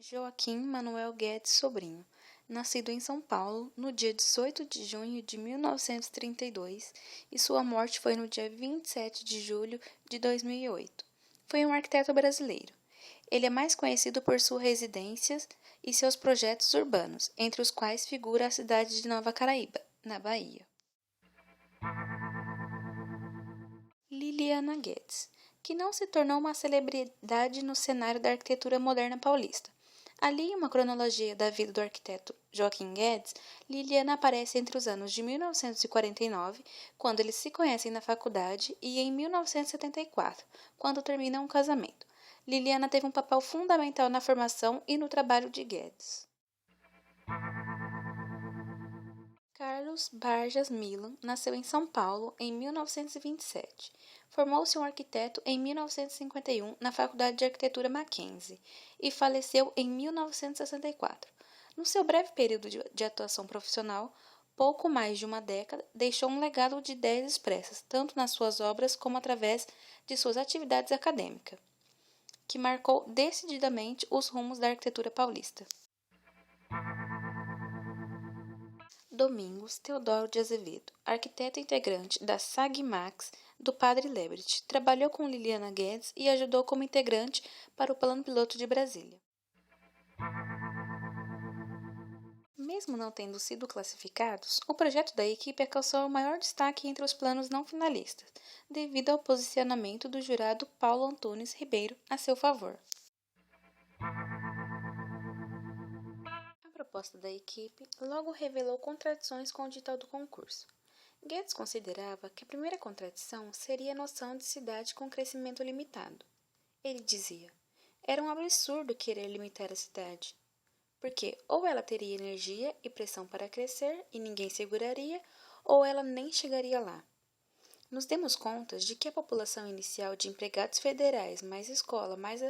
Joaquim Manuel Guedes Sobrinho, nascido em São Paulo no dia 18 de junho de 1932 e sua morte foi no dia 27 de julho de 2008. Foi um arquiteto brasileiro. Ele é mais conhecido por suas residências e seus projetos urbanos, entre os quais figura a cidade de Nova Caraíba, na Bahia. Liliana Guedes, que não se tornou uma celebridade no cenário da arquitetura moderna paulista. Ali, em uma cronologia da vida do arquiteto Joaquim Guedes, Liliana aparece entre os anos de 1949, quando eles se conhecem na faculdade, e em 1974, quando terminam um casamento. Liliana teve um papel fundamental na formação e no trabalho de Guedes. Carlos Barjas Milan nasceu em São Paulo em 1927. Formou-se um arquiteto em 1951 na Faculdade de Arquitetura Mackenzie e faleceu em 1964. No seu breve período de atuação profissional, pouco mais de uma década, deixou um legado de ideias expressas, tanto nas suas obras como através de suas atividades acadêmicas, que marcou decididamente os rumos da arquitetura paulista. Domingos Teodoro de Azevedo, arquiteto integrante da SAGMAX do Padre Lebrete, trabalhou com Liliana Guedes e ajudou como integrante para o Plano Piloto de Brasília. Mesmo não tendo sido classificados, o projeto da equipe alcançou o maior destaque entre os planos não finalistas, devido ao posicionamento do jurado Paulo Antunes Ribeiro a seu favor. A proposta da equipe logo revelou contradições com o edital do concurso. Guedes considerava que a primeira contradição seria a noção de cidade com crescimento limitado. Ele dizia: era um absurdo querer limitar a cidade, porque ou ela teria energia e pressão para crescer e ninguém seguraria, ou ela nem chegaria lá. Nos demos conta de que a população inicial de empregados federais, mais escola, mais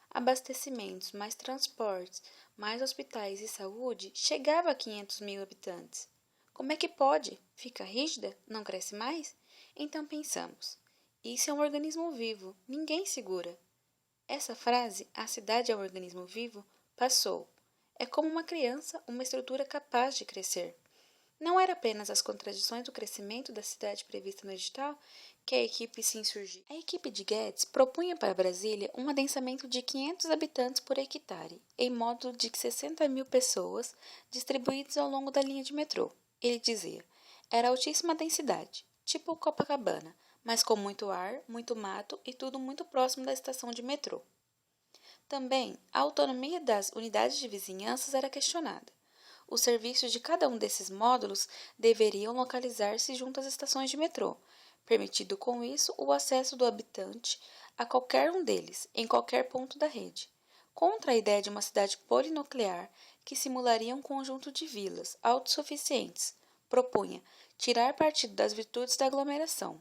abastecimentos, mais transportes, mais hospitais e saúde, chegava a 500 mil habitantes. Como é que pode? Fica rígida? Não cresce mais? Então pensamos, isso é um organismo vivo, ninguém segura. Essa frase, a cidade é um organismo vivo, passou. É como uma criança, uma estrutura capaz de crescer. Não era apenas as contradições do crescimento da cidade prevista no edital que a equipe se insurgiu. A equipe de Guedes propunha para Brasília um adensamento de 500 habitantes por hectare, em modo de 60 mil pessoas distribuídas ao longo da linha de metrô. Ele dizia, era altíssima densidade, tipo Copacabana, mas com muito ar, muito mato e tudo muito próximo da estação de metrô. Também, a autonomia das unidades de vizinhanças era questionada. Os serviços de cada um desses módulos deveriam localizar-se junto às estações de metrô, permitindo com isso o acesso do habitante a qualquer um deles, em qualquer ponto da rede. Contra a ideia de uma cidade polinuclear que simularia um conjunto de vilas autossuficientes, propunha tirar partido das virtudes da aglomeração.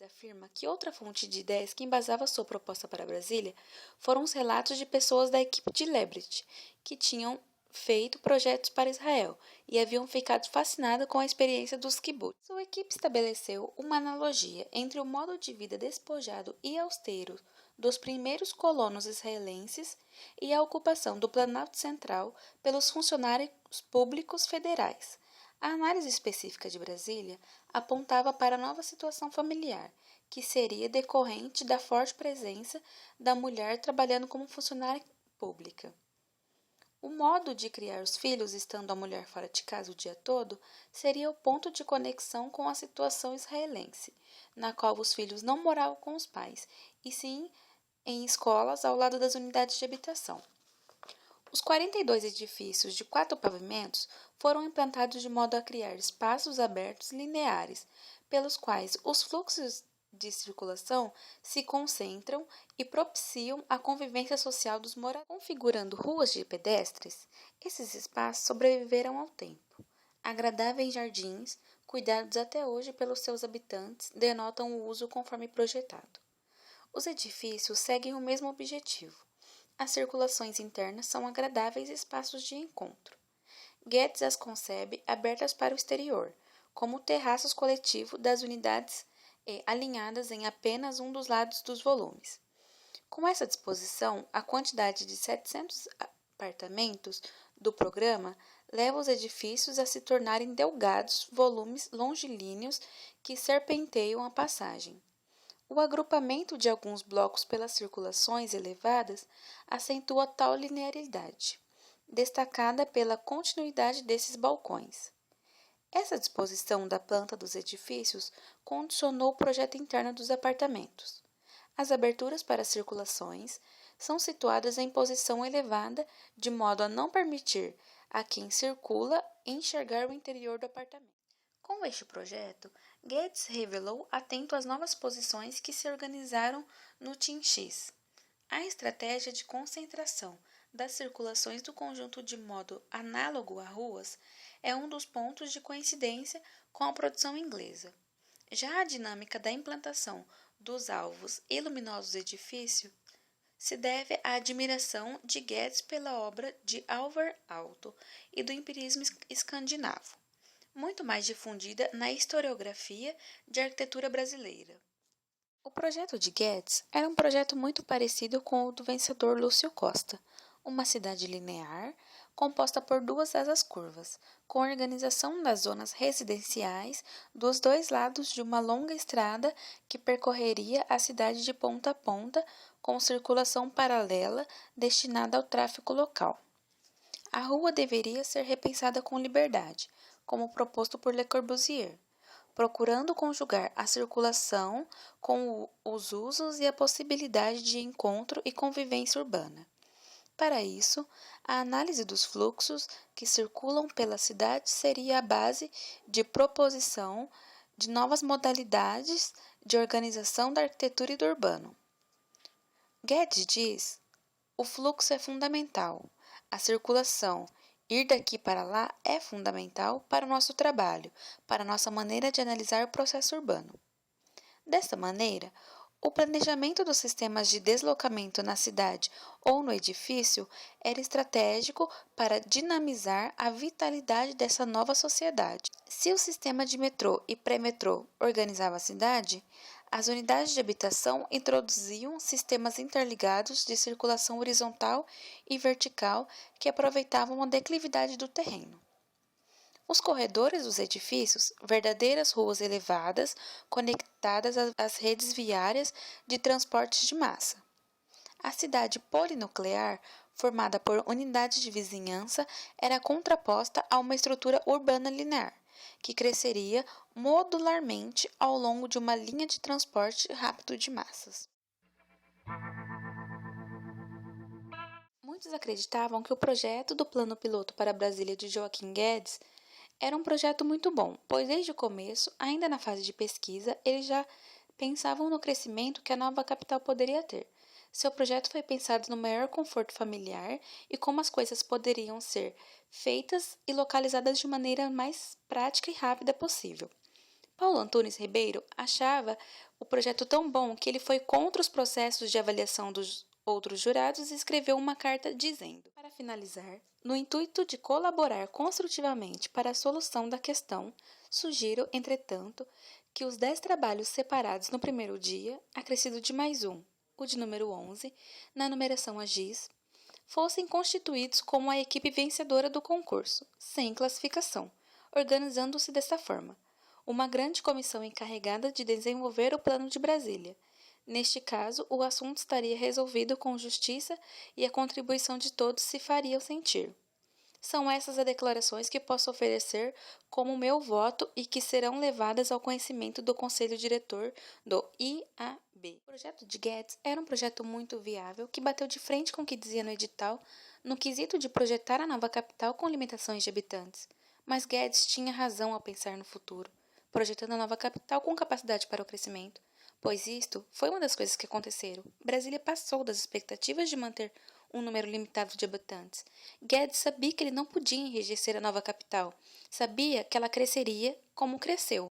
Afirma que outra fonte de ideias que embasava sua proposta para Brasília foram os relatos de pessoas da equipe de Lebrete, que tinham feito projetos para Israel e haviam ficado fascinadas com a experiência dos kibbutz. Sua equipe estabeleceu uma analogia entre o modo de vida despojado e austero dos primeiros colonos israelenses e a ocupação do Planalto Central pelos funcionários públicos federais. A análise específica de Brasília apontava para a nova situação familiar, que seria decorrente da forte presença da mulher trabalhando como funcionária pública. O modo de criar os filhos estando a mulher fora de casa o dia todo seria o ponto de conexão com a situação israelense, na qual os filhos não moravam com os pais, e sim em escolas ao lado das unidades de habitação. Os 42 edifícios de 4 pavimentos foram implantados de modo a criar espaços abertos lineares, pelos quais os fluxos de circulação se concentram e propiciam a convivência social dos moradores. Configurando ruas de pedestres, esses espaços sobreviveram ao tempo. Agradáveis jardins, cuidados até hoje pelos seus habitantes, denotam o uso conforme projetado. Os edifícios seguem o mesmo objetivo. As circulações internas são agradáveis espaços de encontro. Guedes as concebe abertas para o exterior, como terraços coletivos das unidades alinhadas em apenas um dos lados dos volumes. Com essa disposição, a quantidade de 700 apartamentos do programa leva os edifícios a se tornarem delgados volumes longilíneos que serpenteiam a passagem. O agrupamento de alguns blocos pelas circulações elevadas acentua tal linearidade, destacada pela continuidade desses balcões. Essa disposição da planta dos edifícios condicionou o projeto interno dos apartamentos. As aberturas para as circulações são situadas em posição elevada, de modo a não permitir a quem circula enxergar o interior do apartamento. Com este projeto, Guedes revelou atento às novas posições que se organizaram no Team X. A estratégia de concentração das circulações do conjunto de modo análogo a ruas é um dos pontos de coincidência com a produção inglesa. Já a dinâmica da implantação dos alvos e luminosos edifícios se deve à admiração de Guedes pela obra de Alvar Aalto e do empirismo escandinavo, muito mais difundida na historiografia de arquitetura brasileira. O projeto de Guedes era um projeto muito parecido com o do vencedor Lúcio Costa, uma cidade linear composta por duas asas curvas, com organização das zonas residenciais dos dois lados de uma longa estrada que percorreria a cidade de ponta a ponta, com circulação paralela destinada ao tráfego local. A rua deveria ser repensada com liberdade, como proposto por Le Corbusier, procurando conjugar a circulação com os usos e a possibilidade de encontro e convivência urbana. Para isso, a análise dos fluxos que circulam pela cidade seria a base de proposição de novas modalidades de organização da arquitetura e do urbano. Guedes diz: o fluxo é fundamental, a circulação, ir daqui para lá é fundamental para o nosso trabalho, para a nossa maneira de analisar o processo urbano. Desta maneira, o planejamento dos sistemas de deslocamento na cidade ou no edifício era estratégico para dinamizar a vitalidade dessa nova sociedade. Se o sistema de metrô e pré-metrô organizava a cidade, as unidades de habitação introduziam sistemas interligados de circulação horizontal e vertical que aproveitavam a declividade do terreno. Os corredores dos edifícios, verdadeiras ruas elevadas, conectadas às redes viárias de transportes de massa. A cidade polinuclear, formada por unidades de vizinhança, era contraposta a uma estrutura urbana linear, que cresceria modularmente ao longo de uma linha de transporte rápido de massas. Muitos acreditavam que o projeto do Plano Piloto para Brasília de Joaquim Guedes era um projeto muito bom, pois desde o começo, ainda na fase de pesquisa, eles já pensavam no crescimento que a nova capital poderia ter. Seu projeto foi pensado no maior conforto familiar e como as coisas poderiam ser feitas e localizadas de maneira mais prática e rápida possível. Paulo Antunes Ribeiro achava o projeto tão bom que ele foi contra os processos de avaliação dos outros jurados e escreveu uma carta dizendo: para finalizar, no intuito de colaborar construtivamente para a solução da questão, sugiro, entretanto, que os 10 trabalhos separados no primeiro dia, acrescido de mais um, o de número 11, na numeração a giz, fossem constituídos como a equipe vencedora do concurso, sem classificação, organizando-se desta forma: uma grande comissão encarregada de desenvolver o Plano de Brasília. Neste caso, o assunto estaria resolvido com justiça e a contribuição de todos se faria sentir. São essas as declarações que posso oferecer como meu voto e que serão levadas ao conhecimento do Conselho Diretor do IAB. O projeto de Guedes era um projeto muito viável que bateu de frente com o que dizia no edital no quesito de projetar a nova capital com limitações de habitantes. Mas Guedes tinha razão ao pensar no futuro, projetando a nova capital com capacidade para o crescimento, pois isto foi uma das coisas que aconteceram. Brasília passou das expectativas de manter um número limitado de habitantes. Guedes sabia que ele não podia enrijecer a nova capital. Sabia que ela cresceria como cresceu,